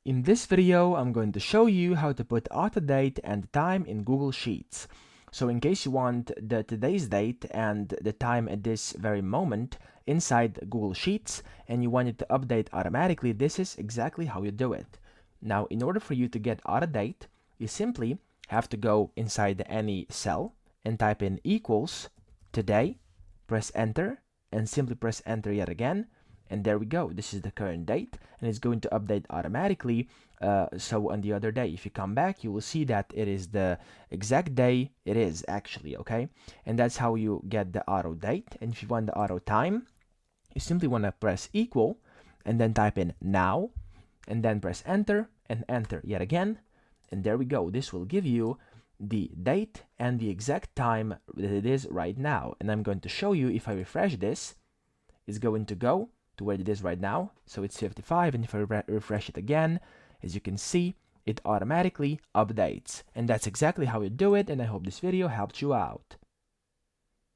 In this video, I'm going to show you how to put auto date and time in Google Sheets. So in case you want the today's date and the time at this very moment inside Google Sheets and you want it to update automatically, this is exactly how you do it. Now, in order for you to get auto date, you simply have to go inside any cell and type in equals today, press enter, and simply press enter yet again. And there we go. This is the current date, and it's going to update automatically. So on the other day, if you come back, you will see that it is the exact day it is actually, okay? And that's how you get the auto date. And if you want the auto time, you simply want to press equal and then type in now and then press enter and enter yet again. And there we go. This will give you the date and the exact time that it is right now. And I'm going to show you if I refresh this, it's going to go to where it is right now. So it's 55, and if I refresh it again, as you can see, it automatically updates. And that's exactly how you do it, and I hope this video helped you out.